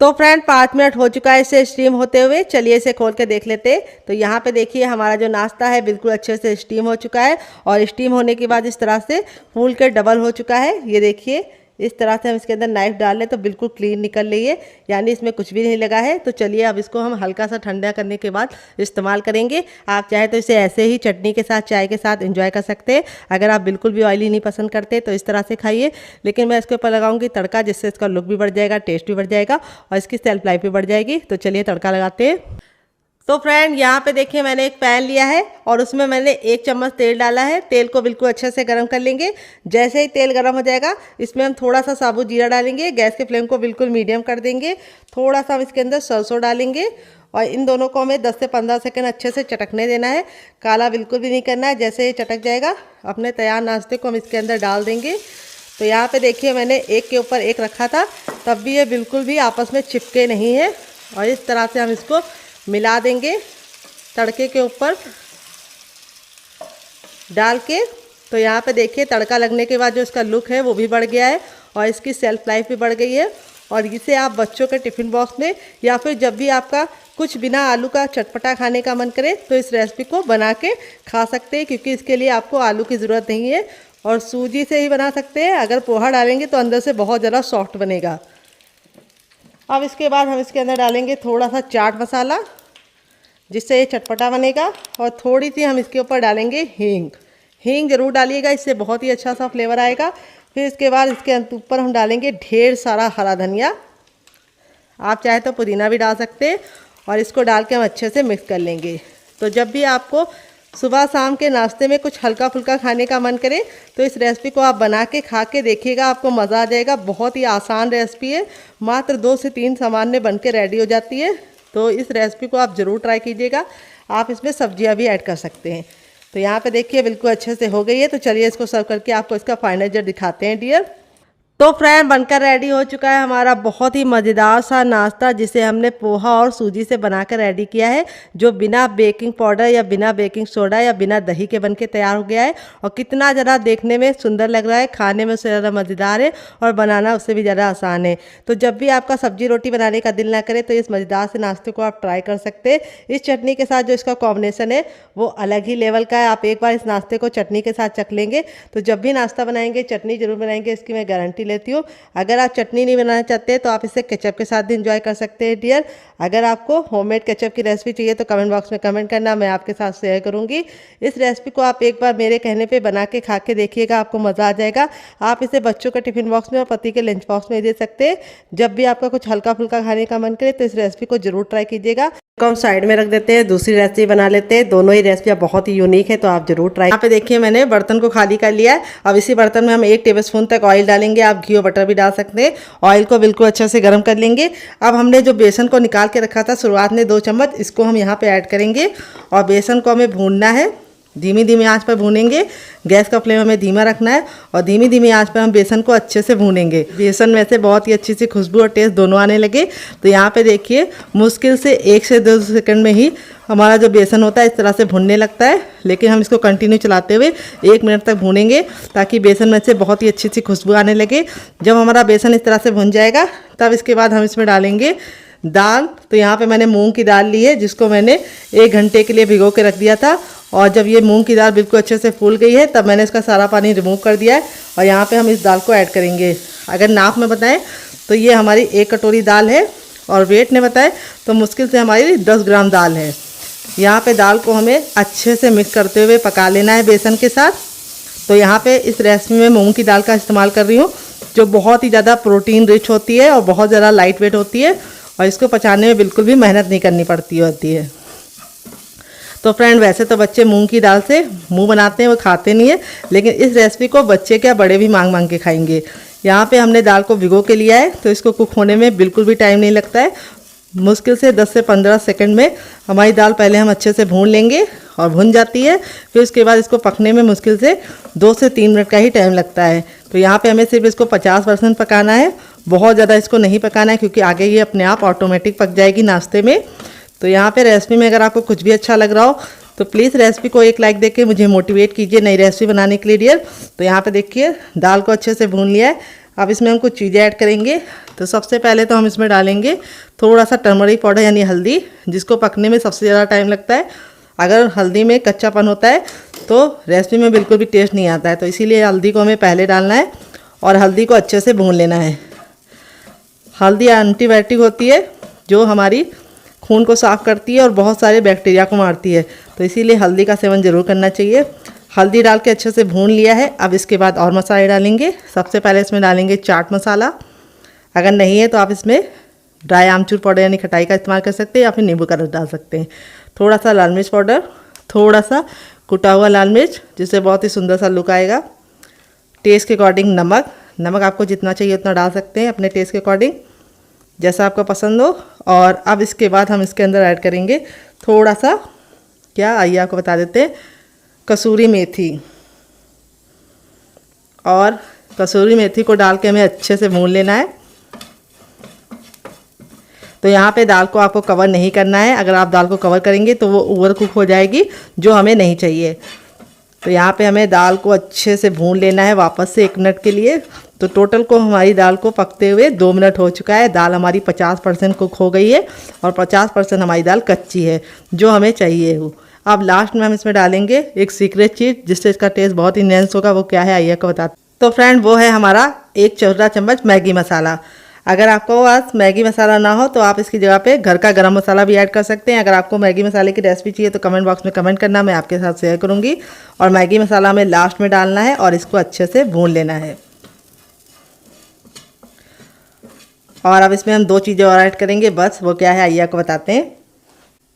तो फ्रेंड 5 मिनट हो चुका है इसे स्टीम होते हुए। चलिए इसे खोल के देख लेते हैं। तो यहाँ पे देखिए हमारा जो नाश्ता है बिल्कुल अच्छे से स्टीम हो चुका है और स्टीम होने के बाद इस तरह से फूल के डबल हो चुका है। ये देखिए इस तरह से हम इसके अंदर नाइफ डाल लें तो बिल्कुल क्लीन निकल रही है, यानी इसमें कुछ भी नहीं लगा है। तो चलिए अब इसको हम हल्का सा ठंडा करने के बाद इस्तेमाल करेंगे। आप चाहे तो इसे ऐसे ही चटनी के साथ, चाय के साथ एंजॉय कर सकते हैं। अगर आप बिल्कुल भी ऑयली नहीं पसंद करते तो इस तरह से खाइए, लेकिन मैं इसके ऊपर लगाऊंगी तड़का, जिससे इसका लुक भी बढ़ जाएगा, टेस्ट भी बढ़ जाएगा और इसकी सेल्फ लाइफ भी बढ़ जाएगी। तो चलिए तड़का लगाते हैं। तो फ्रेंड यहाँ पे देखिए मैंने एक पैन लिया है और उसमें मैंने 1 चम्मच तेल डाला है। तेल को बिल्कुल अच्छे से गर्म कर लेंगे। जैसे ही तेल गर्म हो जाएगा इसमें हम थोड़ा सा साबुत जीरा डालेंगे। गैस के फ्लेम को बिल्कुल मीडियम कर देंगे। थोड़ा सा हम इसके अंदर सरसों डालेंगे और इन दोनों को हमें 10 से 15 सेकंड अच्छे से चटकने देना है। काला बिल्कुल भी नहीं करना है। जैसे ही चटक जाएगा अपने तैयार नाश्ते को हम इसके अंदर डाल देंगे। तो यहाँ पे देखिए मैंने एक के ऊपर एक रखा था, तब भी ये बिल्कुल भी आपस में चिपके नहीं है। और इस तरह से हम इसको मिला देंगे तड़के के ऊपर डाल के। तो यहाँ पे देखिए तड़का लगने के बाद जो इसका लुक है वो भी बढ़ गया है और इसकी सेल्फ लाइफ भी बढ़ गई है। और इसे आप बच्चों के टिफ़िन बॉक्स में या फिर जब भी आपका कुछ बिना आलू का चटपटा खाने का मन करे तो इस रेसिपी को बना के खा सकते हैं, क्योंकि इसके लिए आपको आलू की ज़रूरत नहीं है और सूजी से ही बना सकते हैं। अगर पोहा डालेंगे तो अंदर से बहुत ज़्यादा सॉफ्ट बनेगा। अब इसके बाद हम इसके अंदर डालेंगे थोड़ा सा चाट मसाला, जिससे ये चटपटा बनेगा। और थोड़ी सी हम इसके ऊपर डालेंगे हींग। हींग ज़रूर डालिएगा, इससे बहुत ही अच्छा सा फ्लेवर आएगा। फिर इसके बाद इसके ऊपर हम डालेंगे ढेर सारा हरा धनिया। आप चाहे तो पुदीना भी डाल सकते हैं और इसको डाल के हम अच्छे से मिक्स कर लेंगे। तो जब भी आपको सुबह शाम के नाश्ते में कुछ हल्का फुल्का खाने का मन करे तो इस रेसिपी को आप बना के खा के देखिएगा, आपको मज़ा आ जाएगा। बहुत ही आसान रेसिपी है, मात्र 2 से 3 सामान में बन के रेडी हो जाती है। तो इस रेसिपी को आप ज़रूर ट्राई कीजिएगा। आप इसमें सब्जियां भी ऐड कर सकते हैं। तो यहाँ पे देखिए बिल्कुल अच्छे से हो गई है। तो चलिए इसको सर्व करके आपको इसका फाइनल रिजल्ट दिखाते हैं डियर। तो फ्रेंड बनकर रेडी हो चुका है हमारा बहुत ही मज़ेदार सा नाश्ता, जिसे हमने पोहा और सूजी से बनाकर रेडी किया है, जो बिना बेकिंग पाउडर या बिना बेकिंग सोडा या बिना दही के बनके तैयार हो गया है। और कितना ज़्यादा देखने में सुंदर लग रहा है, खाने में उससे ज़्यादा मज़ेदार है और बनाना उससे भी ज़्यादा आसान है। तो जब भी आपका सब्जी रोटी बनाने का दिल ना करे तो इस मज़ेदार से नाश्ते को आप ट्राई कर सकते हैं। इस चटनी के साथ जो इसका कॉम्बिनेशन है वो अलग ही लेवल का है। आप एक बार इस नाश्ते को चटनी के साथ चख लेंगे तो जब भी नाश्ता बनाएंगे चटनी जरूर बनाएंगे, इसकी मैं गारंटी लेती हूँ। अगर आप चटनी नहीं बनाना चाहते तो आप इसे केचप के साथ भी एंजॉय कर सकते हैं डियर। अगर आपको होममेड केचप की रेसिपी चाहिए तो कमेंट बॉक्स में कमेंट करना, मैं आपके साथ शेयर करूंगी। इस रेसिपी को आप एक बार मेरे कहने पे बना के खा के देखिएगा, आपको मज़ा आ जाएगा। आप इसे बच्चों के टिफिन बॉक्स में और पति के लंच बॉक्स में दे सकते हैं। जब भी आपका कुछ हल्का फुल्का खाने का मन करे तो इस रेसिपी को जरूर ट्राई कीजिएगा। तो हम साइड में रख देते हैं, दूसरी रेसिपी बना लेते हैं। दोनों ही रेसिपियाँ बहुत ही यूनिक है, तो आप जरूर ट्राई। यहाँ पे देखिए मैंने बर्तन को खाली कर लिया है। अब इसी बर्तन में हम 1 टेबलस्पून तक ऑयल डालेंगे। आप घी और बटर भी डाल सकते हैं। ऑयल को बिल्कुल अच्छे से गर्म कर लेंगे। अब हमने जो बेसन को निकाल के रखा था शुरुआत में 2 चम्मच, इसको हम यहाँ पे ऐड करेंगे और बेसन को हमें भूनना है। धीमी धीमी आंच पर भूनेंगे। गैस का फ्लेम हमें धीमा रखना है और धीमी धीमी आंच पर हम बेसन को अच्छे से भूनेंगे। बेसन में से बहुत ही अच्छी सी खुशबू और टेस्ट दोनों आने लगे। तो यहाँ पे देखिए मुश्किल से 1 से 2 सेकंड में ही हमारा जो बेसन होता है इस तरह से भुनने लगता है। लेकिन हम इसको कंटिन्यू चलाते हुए 1 मिनट तक भूनेंगे ताकि बेसन में से बहुत ही अच्छी सी खुशबू आने लगे। जब हमारा बेसन इस तरह से भुन जाएगा तब इसके बाद हम इसमें डालेंगे दाल। तो यहाँ पे मैंने मूंग की दाल ली है जिसको मैंने 1 घंटे के लिए भिगो के रख दिया था। और जब ये मूंग की दाल बिल्कुल अच्छे से फूल गई है तब मैंने इसका सारा पानी रिमूव कर दिया है और यहाँ पे हम इस दाल को ऐड करेंगे। अगर नाप में बताएं तो ये हमारी 1 कटोरी दाल है और वेट ने बताएं तो मुश्किल से हमारी 10 ग्राम दाल है। यहाँ पे दाल को हमें अच्छे से मिक्स करते हुए पका लेना है बेसन के साथ। तो यहाँ पे इस रेसिपी में मूंग की दाल का इस्तेमाल कर रही हूँ जो बहुत ही ज़्यादा प्रोटीन रिच होती है और बहुत ज़्यादा लाइट वेट होती है और इसको पचाने में बिल्कुल भी मेहनत नहीं करनी पड़ती होती है। तो फ्रेंड वैसे तो बच्चे मूंग की दाल से मुंह बनाते हैं, वो खाते नहीं है, लेकिन इस रेसिपी को बच्चे क्या बड़े भी मांग मांग के खाएंगे। यहाँ पे हमने दाल को भिगो के लिया है तो इसको कुक होने में बिल्कुल भी टाइम नहीं लगता है। मुश्किल से 10 से 15 सेकंड में हमारी दाल पहले हम अच्छे से भून लेंगे और भुन जाती है। फिर उसके बाद इसको पकने में मुश्किल से 2 से 3 मिनट का ही टाइम लगता है। तो यहाँ पे हमें सिर्फ इसको 50% पकाना है, बहुत ज़्यादा इसको नहीं पकाना है क्योंकि आगे ये अपने आप ऑटोमेटिक पक जाएगी नाश्ते में। तो यहाँ पे रेसिपी में अगर आपको कुछ भी अच्छा लग रहा हो तो प्लीज़ रेसिपी को एक लाइक देके मुझे मोटिवेट कीजिए नई रेसिपी बनाने के लिए डियर। तो यहाँ पे देखिए दाल को अच्छे से भून लिया है। अब इसमें हम कुछ चीज़ें ऐड करेंगे। तो सबसे पहले तो हम इसमें डालेंगे थोड़ा सा टर्मरिक पाउडर यानी हल्दी, जिसको पकने में सबसे ज़्यादा टाइम लगता है। अगर हल्दी में कच्चापन होता है तो रेसिपी में बिल्कुल भी टेस्ट नहीं आता है। तो इसीलिए हल्दी को हमें पहले डालना है और हल्दी को अच्छे से भून लेना है। हल्दी एंटीबायोटिक होती है जो हमारी खून को साफ़ करती है और बहुत सारे बैक्टीरिया को मारती है। तो इसीलिए हल्दी का सेवन ज़रूर करना चाहिए। हल्दी डाल के अच्छे से भून लिया है। अब इसके बाद और मसाले डालेंगे। सबसे पहले इसमें डालेंगे चाट मसाला। अगर नहीं है तो आप इसमें ड्राई आमचूर पाउडर यानी खटाई का इस्तेमाल कर सकते हैं या फिर नींबू का रस डाल सकते हैं। थोड़ा सा लाल मिर्च पाउडर, थोड़ा सा कुटा हुआ लाल मिर्च जिससे बहुत ही सुंदर सा लुक आएगा। टेस्ट के अकॉर्डिंग नमक आपको जितना चाहिए उतना डाल सकते हैं अपने टेस्ट के अकॉर्डिंग, जैसा आपको पसंद हो। और अब इसके बाद हम इसके अंदर ऐड करेंगे थोड़ा सा, क्या आइए आपको बता देते हैं, कसूरी मेथी। और कसूरी मेथी को डाल के हमें अच्छे से भून लेना है। तो यहाँ पे दाल को आपको कवर नहीं करना है। अगर आप दाल को कवर करेंगे तो वो ओवर कुक हो जाएगी, जो हमें नहीं चाहिए। तो यहाँ पे हमें दाल को अच्छे से भून लेना है वापस से 1 मिनट के लिए। तो टोटल को हमारी दाल को पकते हुए 2 मिनट हो चुका है। दाल हमारी 50% कुक हो गई है और 50% हमारी दाल कच्ची है, जो हमें चाहिए हो। अब लास्ट में हम इसमें डालेंगे एक सीक्रेट चीज़ जिससे इसका टेस्ट बहुत ही इनहेंस होगा। वो क्या है आइए आपको बताते। तो फ्रेंड वो है हमारा 1 छोटा चम्मच मैगी मसाला। अगर आपको पास मैगी मसाला ना हो तो आप इसकी जगह पे घर का गरम मसाला भी ऐड कर सकते हैं। अगर आपको मैगी मसाले की रेसिपी चाहिए तो कमेंट बॉक्स में कमेंट करना, मैं आपके साथ शेयर करूंगी। और मैगी मसाला हमें लास्ट में डालना है और इसको अच्छे से भून लेना है। और अब इसमें हम 2 चीज़ें और ऐड करेंगे, बस वो क्या है आइए आपको बताते हैं।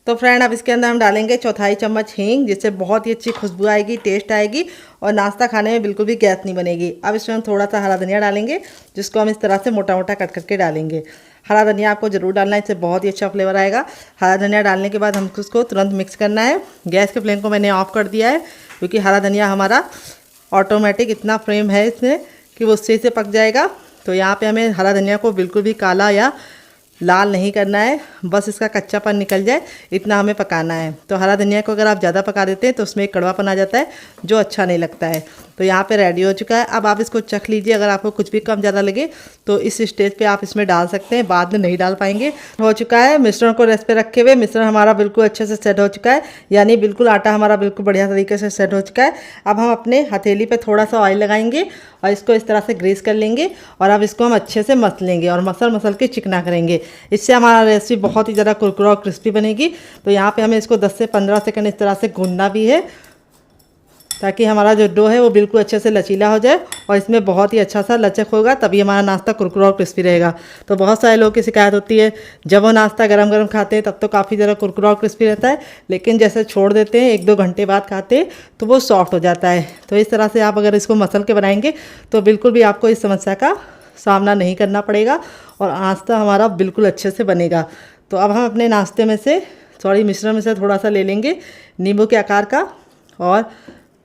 तो फ्रेंड अब इसके अंदर हम डालेंगे 1/4 चम्मच हींग, जिससे बहुत ही अच्छी खुशबू आएगी, टेस्ट आएगी और नाश्ता खाने में बिल्कुल भी गैस नहीं बनेगी। अब इसमें हम थोड़ा सा हरा धनिया डालेंगे, जिसको हम इस तरह से मोटा मोटा कट करके डालेंगे। हरा धनिया आपको ज़रूर डालना है, इससे बहुत ही अच्छा फ्लेवर आएगा। हरा धनिया डालने के बाद हमको उसको तुरंत मिक्स करना है। गैस के फ्लेम को मैंने ऑफ कर दिया है क्योंकि हरा धनिया हमारा ऑटोमेटिक इतना फ्लेम है इसमें कि वो उससे पक जाएगा। तो यहाँ पे हमें हरा धनिया को बिल्कुल भी काला या लाल नहीं करना है, बस इसका कच्चापन निकल जाए इतना हमें पकाना है। तो हरा धनिया को अगर आप ज़्यादा पका देते हैं तो उसमें एक कड़वापन आ जाता है जो अच्छा नहीं लगता है। तो यहाँ पे रेडी हो चुका है। अब आप इसको चख लीजिए, अगर आपको कुछ भी कम ज़्यादा लगे तो इस स्टेज पे आप इसमें डाल सकते हैं, बाद में नहीं डाल पाएंगे। हो चुका है मिश्रण को रेस्ट पे रखे हुए, मिश्रण हमारा बिल्कुल अच्छे से सेट हो चुका है, यानी बिल्कुल आटा हमारा बिल्कुल बढ़िया तरीके से सेट हो चुका है। अब हम अपने हथेली पे थोड़ा सा ऑयल लगाएंगे और इसको इस तरह से ग्रीस कर लेंगे और अब इसको हम अच्छे से मसल लेंगे और मसल के चिकना करेंगे। इससे हमारा रेसिपी बहुत ही ज़्यादा कुरकुरा और क्रिस्पी बनेगी। तो यहाँ पे हमें इसको 10 से 15 सेकंड इस तरह से गूंदना भी है ताकि हमारा जो डो है वो बिल्कुल अच्छे से लचीला हो जाए और इसमें बहुत ही अच्छा सा लचक होगा, तभी हमारा नाश्ता कुरकुरा और क्रिस्पी रहेगा। तो बहुत सारे लोगों की शिकायत होती है जब वो नाश्ता गरम गरम खाते हैं तब तो काफ़ी ज़्यादा कुरकुरा और क्रिस्पी रहता है, लेकिन जैसे छोड़ देते हैं 1-2 घंटे बाद खाते हैं तो वो सॉफ्ट हो जाता है। तो इस तरह से आप अगर इसको मसल के बनाएंगे तो बिल्कुल भी आपको इस समस्या का सामना नहीं करना पड़ेगा और नाश्ता हमारा बिल्कुल अच्छे से बनेगा। तो अब हम अपने नाश्ते में से मिश्रण में से थोड़ा सा ले लेंगे नींबू के आकार का और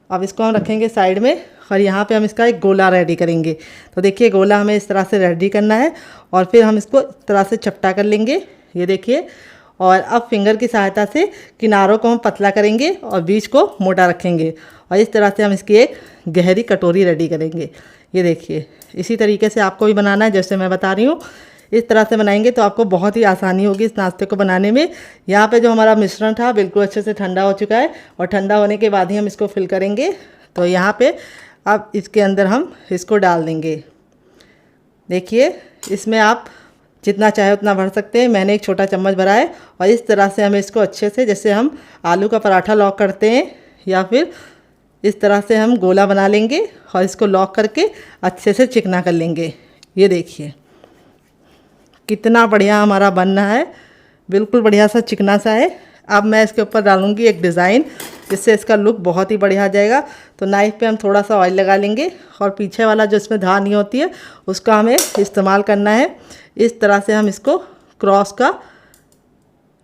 अब इसको हम रखेंगे साइड में और यहाँ पे हम इसका एक गोला रेडी करेंगे। तो देखिए गोला हमें इस तरह से रेडी करना है और फिर हम इसको इस तरह से चपटा कर लेंगे, ये देखिए। और अब फिंगर की सहायता से किनारों को हम पतला करेंगे और बीच को मोटा रखेंगे और इस तरह से हम इसकी एक गहरी कटोरी रेडी करेंगे। ये देखिए इसी तरीके से आपको भी बनाना है जैसे मैं बता रही हूँ। इस तरह से बनाएंगे तो आपको बहुत ही आसानी होगी इस नाश्ते को बनाने में। यहाँ पे जो हमारा मिश्रण था बिल्कुल अच्छे से ठंडा हो चुका है और ठंडा होने के बाद ही हम इसको फिल करेंगे। तो यहाँ पे अब इसके अंदर हम इसको डाल देंगे। देखिए इसमें आप जितना चाहे उतना भर सकते हैं, मैंने एक छोटा चम्मच भरा है और इस तरह से हमें इसको अच्छे से, जैसे हम आलू का पराठा लॉक करते हैं या फिर इस तरह से हम गोला बना लेंगे और इसको लॉक करके अच्छे से चिकना कर लेंगे। ये देखिए कितना बढ़िया हमारा बनना है, बिल्कुल बढ़िया सा चिकना सा है। अब मैं इसके ऊपर डालूंगी एक डिज़ाइन जिससे इसका लुक बहुत ही बढ़िया आ जाएगा। तो नाइफ़ पे हम थोड़ा सा ऑयल लगा लेंगे और पीछे वाला जो इसमें धार नहीं होती है उसका हमें इस्तेमाल करना है। इस तरह से हम इसको क्रॉस का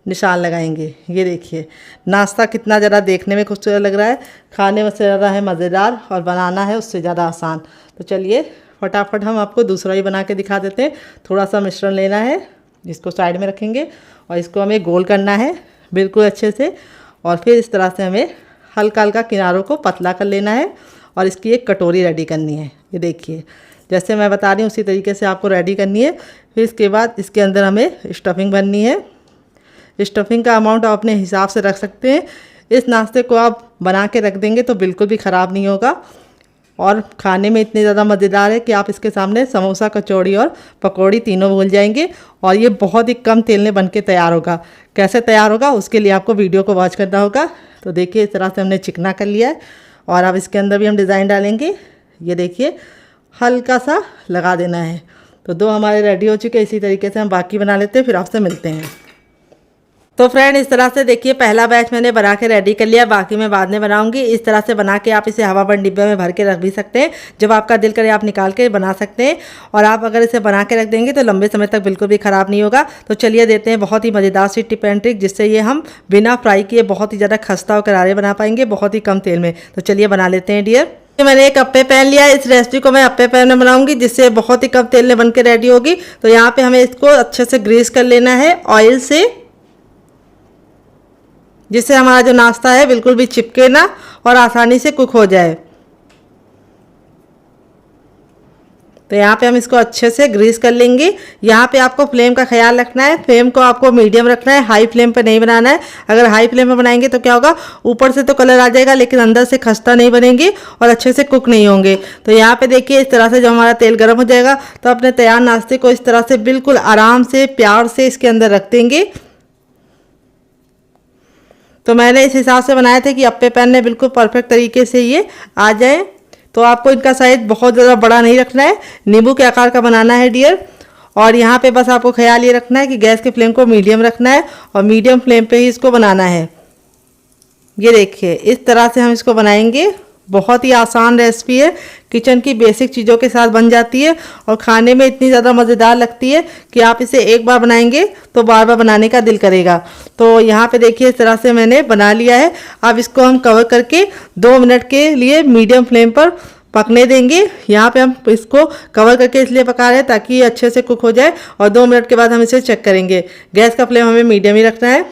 निशान लगाएंगे। ये देखिए नाश्ता कितना ज़रा देखने में खूबसूरत लग रहा है, खाने में से ज़्यादा है मज़ेदार और बनाना है उससे ज़्यादा आसान। तो चलिए फटाफट हम आपको दूसरा ही बना के दिखा देते हैं। थोड़ा सा मिश्रण लेना है, इसको साइड में रखेंगे और इसको हमें गोल करना है बिल्कुल अच्छे से और फिर इस तरह से हमें हल्का हल्का किनारों को पतला कर लेना है और इसकी एक कटोरी रेडी करनी है। ये देखिए जैसे मैं बता रही हूँ उसी तरीके से आपको रेडी करनी है। फिर इसके बाद इसके अंदर हमें स्टफिंग भरनी है। स्टफिंग का अमाउंट आप अपने हिसाब से रख सकते हैं। इस नाश्ते को आप बना के रख देंगे तो बिल्कुल भी ख़राब नहीं होगा और खाने में इतने ज़्यादा मज़ेदार है कि आप इसके सामने समोसा, कचौड़ी और पकौड़ी तीनों भूल जाएंगे। और ये बहुत ही कम तेल में बन के तैयार होगा। कैसे तैयार होगा उसके लिए आपको वीडियो को वॉच करना होगा। तो देखिए इस तरह से हमने चिकना कर लिया है और अब इसके अंदर भी हम डिज़ाइन डालेंगे। ये देखिए हल्का सा लगा देना है। तो दो हमारे रेडी हो चुके हैं। इसी तरीके से हम बाकी बना लेते हैं, फिर आपसे मिलते हैं। तो फ्रेंड इस तरह से देखिए पहला बैच मैंने बना के रेडी कर लिया, बाकी मैं बाद में बनाऊंगी। इस तरह से बना के आप इसे हवा बंद डिब्बे में भर के रख भी सकते हैं। जब आपका दिल करे आप निकाल के बना सकते हैं और आप अगर इसे बना के रख देंगे तो लंबे समय तक बिल्कुल भी ख़राब नहीं होगा। तो चलिए देते हैं बहुत ही मज़ेदार सी टिप एंड ट्रिक जिससे ये हम बिना फ्राई किए बहुत ही ज़्यादा खस्ता और करारे बना पाएंगे बहुत ही कम तेल में। तो चलिए बना लेते हैं डियर। मैंने एक अप्पे पैन लिया है। इस रेसिपी को मैं अप्पे पैन में बनाऊंगी जिससे बहुत ही कम तेल में बन के रेडी होगी। तो यहाँ पे हमें इसको अच्छे से ग्रीस कर लेना है ऑयल से, जिससे हमारा जो नाश्ता है बिल्कुल भी चिपके ना और आसानी से कुक हो जाए। तो यहाँ पे हम इसको अच्छे से ग्रीस कर लेंगे। यहाँ पे आपको फ्लेम का ख्याल रखना है, फ्लेम को आपको मीडियम रखना है, हाई फ्लेम पे नहीं बनाना है। अगर हाई फ्लेम पे बनाएंगे तो क्या होगा, ऊपर से तो कलर आ जाएगा लेकिन अंदर से खस्ता नहीं बनेंगे और अच्छे से कुक नहीं होंगे। तो यहाँ पे देखिए इस तरह से जब हमारा तेल गर्म हो जाएगा तो अपने तैयार नाश्ते को इस तरह से बिल्कुल आराम से प्यार से इसके अंदर रख देंगे। तो मैंने इस हिसाब से बनाए थे कि अप्पे पैन में बिल्कुल परफेक्ट तरीके से ये आ जाए। तो आपको इनका साइज बहुत ज़्यादा बड़ा नहीं रखना है, नींबू के आकार का बनाना है डियर। और यहाँ पे बस आपको ख्याल ये रखना है कि गैस के फ्लेम को मीडियम रखना है और मीडियम फ्लेम पे ही इसको बनाना है। ये देखिए इस तरह से हम इसको बनाएंगे। बहुत ही आसान रेसिपी है, किचन की बेसिक चीज़ों के साथ बन जाती है और खाने में इतनी ज़्यादा मज़ेदार लगती है कि आप इसे एक बार बनाएंगे तो बार बार बनाने का दिल करेगा। तो यहाँ पे देखिए इस तरह से मैंने बना लिया है। अब इसको हम कवर करके 2 मिनट के लिए मीडियम फ्लेम पर पकने देंगे। यहाँ पे हम इसको कवर करके इसलिए पका रहे हैं ताकि ये अच्छे से कुक हो जाए और 2 मिनट के बाद हम इसे चेक करेंगे। गैस का फ्लेम हमें मीडियम ही रखना है।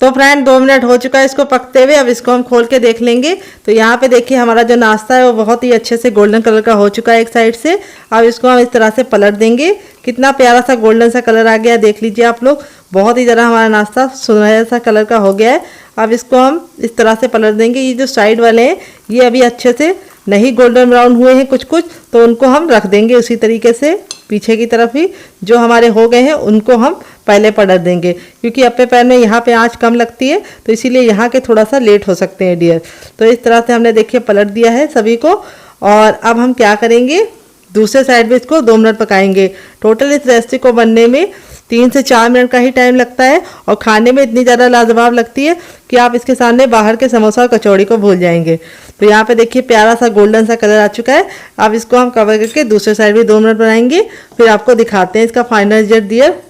तो फ्रेंड 2 मिनट हो चुका है इसको पकते हुए। अब इसको हम खोल के देख लेंगे। तो यहाँ पे देखिए हमारा जो नाश्ता है वो बहुत ही अच्छे से गोल्डन कलर का हो चुका है एक साइड से। अब इसको हम इस तरह से पलट देंगे। कितना प्यारा सा गोल्डन सा कलर आ गया, देख लीजिए आप लोग। बहुत ही ज़रा हमारा नाश्ता सुनहरा सा कलर का हो गया है। अब इसको हम इस तरह से पलट देंगे। ये जो साइड वाले हैं ये अभी अच्छे से नहीं गोल्डन ब्राउन हुए हैं कुछ कुछ, तो उनको हम रख देंगे उसी तरीके से पीछे की तरफ ही। जो हमारे हो गए हैं उनको हम पहले पलट देंगे क्योंकि अप्पे पैन में यहाँ पे आंच कम लगती है तो इसीलिए यहाँ के थोड़ा सा लेट हो सकते हैं डियर। तो इस तरह से हमने देखिए पलट दिया है सभी को। और अब हम क्या करेंगे, दूसरे साइड में इसको 2 मिनट पकाएंगे। टोटल इस रेसिपी को बनने में 3 से 4 मिनट का ही टाइम लगता है और खाने में इतनी ज़्यादा लाजवाब लगती है कि आप इसके सामने बाहर के समोसा और कचौड़ी को भूल जाएंगे। तो यहाँ पे देखिए प्यारा सा गोल्डन सा कलर आ चुका है। अब इसको हम कवर करके दूसरे साइड भी 2 मिनट बनाएंगे, फिर आपको दिखाते हैं इसका फाइनल रिजल्ट डियर।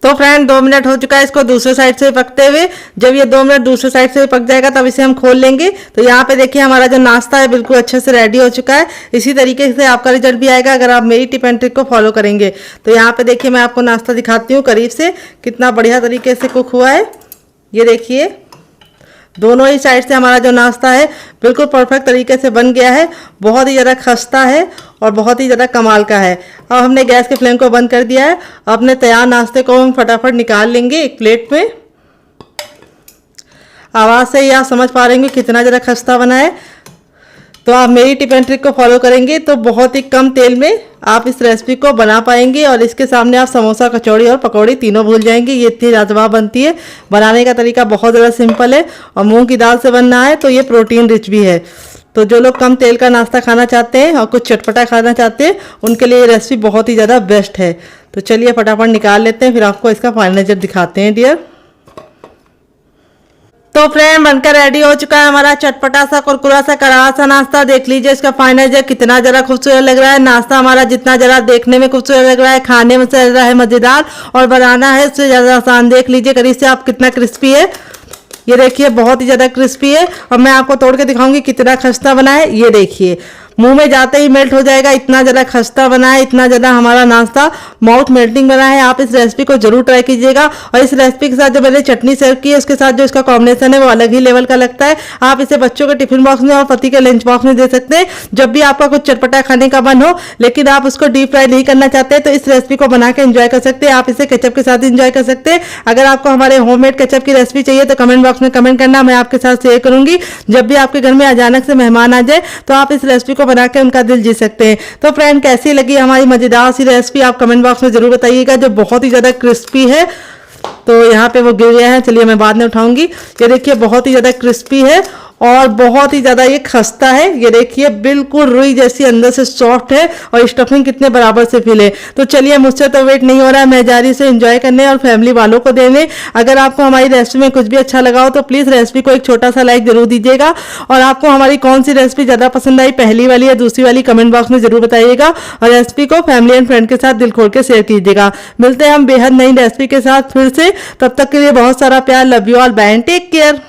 तो फ्रेंड 2 मिनट हो चुका है इसको दूसरे साइड से पकते हुए। जब ये 2 मिनट दूसरे साइड से पक जाएगा तब इसे हम खोल लेंगे। तो यहाँ पे देखिए हमारा जो नाश्ता है बिल्कुल अच्छे से रेडी हो चुका है। इसी तरीके से आपका रिजल्ट भी आएगा अगर आप मेरी टिप एंड ट्रिक को फॉलो करेंगे। तो यहाँ पे देखिए मैं आपको नाश्ता दिखाती हूँ करीब से, कितना बढ़िया तरीके से कुक हुआ है। ये देखिए दोनों ही साइड से हमारा जो नाश्ता है बिल्कुल परफेक्ट तरीके से बन गया है। बहुत ही ज़्यादा खस्ता है और बहुत ही ज़्यादा कमाल का है। अब हमने गैस के फ्लेम को बंद कर दिया है। अपने तैयार नाश्ते को हम फटाफट निकाल लेंगे एक प्लेट में। आवाज़ से ही आप समझ पा रहे हैं कितना ज़्यादा खस्ता बना है। तो आप मेरी टिप एंड ट्रिक को फॉलो करेंगे तो बहुत ही कम तेल में आप इस रेसिपी को बना पाएंगे और इसके सामने आप समोसा, कचौड़ी और पकौड़ी तीनों भूल जाएंगे। ये इतनी लाजवाब बनती है। बनाने का तरीका बहुत ज़्यादा सिंपल है और मूंग की दाल से बनना है तो ये प्रोटीन रिच भी है। तो जो लोग कम तेल का नाश्ता खाना चाहते हैं और कुछ चटपटा खाना चाहते हैं उनके लिए ये रेसिपी बहुत ही ज़्यादा बेस्ट है। तो चलिए फटाफट निकाल लेते हैं, फिर आपको इसका फाइनल रिजल्ट दिखाते हैं डियर। तो फ्रेंड बनकर रेडी हो चुका है हमारा चटपटा सा, कुरकुरा सा, करारा सा नाश्ता। देख लीजिए इसका फाइनल रिजल्ट कितना जरा खूबसूरत लग रहा है। नाश्ता हमारा जितना जरा देखने में खूबसूरत लग रहा है, खाने में से रहा है मजेदार और बनाना है उससे ज़्यादा आसान। देख लीजिए करीब से आप कितना क्रिस्पी है। ये देखिए बहुत ही ज़्यादा क्रिस्पी है और मैं आपको तोड़ के दिखाऊंगी कितना खस्ता बना है। ये देखिए मुंह में जाते ही मेल्ट हो जाएगा, इतना ज़्यादा खस्ता बना है, इतना ज़्यादा हमारा नाश्ता माउथ मेल्टिंग बना है। आप इस रेसिपी को जरूर ट्राई कीजिएगा और इस रेसिपी के साथ जो मैंने चटनी सर्व की है उसके साथ जो इसका कॉम्बिनेशन है वो अलग ही लेवल का लगता है। आप इसे बच्चों के टिफिन बॉक्स में और पति के लंच बॉक्स में दे सकते हैं। जब भी आपका कुछ चटपटा खाने का मन हो लेकिन आप उसको डीप फ्राई नहीं करना चाहते तो इस रेसिपी को बना के एंजॉय कर सकते हैं। आप इसे केचप के साथ एंजॉय कर सकते हैं। अगर आपको हमारे होममेड केचप की रेसिपी चाहिए तो कमेंट बॉक्स में कमेंट करना, मैं आपके साथ शेयर करूंगी। जब भी आपके घर में अचानक से मेहमान आ जाए तो आप इस रेसिपी को बना के उनका दिल जीत सकते हैं। तो फ्रेंड कैसी लगी हमारी मजेदार सी रेसिपी आप कमेंट बॉक्स में जरूर बताइएगा, जो बहुत ही ज्यादा क्रिस्पी है। तो यहाँ पे वो गिर गया है, चलिए मैं बाद में उठाऊंगी। ये देखिए बहुत ही ज्यादा क्रिस्पी है और बहुत ही ज़्यादा ये खस्ता है। ये देखिए बिल्कुल रुई जैसी अंदर से सॉफ्ट है और स्टफिंग कितने बराबर से फिल है। तो चलिए मुझसे तो वेट नहीं हो रहा है, मैं जा रही से एंजॉय करने और फैमिली वालों को देने। अगर आपको हमारी रेसिपी में कुछ भी अच्छा लगा हो तो प्लीज़ रेसिपी को एक छोटा सा लाइक जरूर दीजिएगा और आपको हमारी कौन सी रेसिपी ज़्यादा पसंद आई, पहली वाली या दूसरी वाली, कमेंट बॉक्स में जरूर बताइएगा और रेसिपी को फैमिली एंड फ्रेंड के साथ दिल खोल के शेयर कीजिएगा। मिलते हैं हम बेहद नई रेसिपी के साथ फिर से, तब तक के लिए बहुत सारा प्यार। Love you all, bye and take care.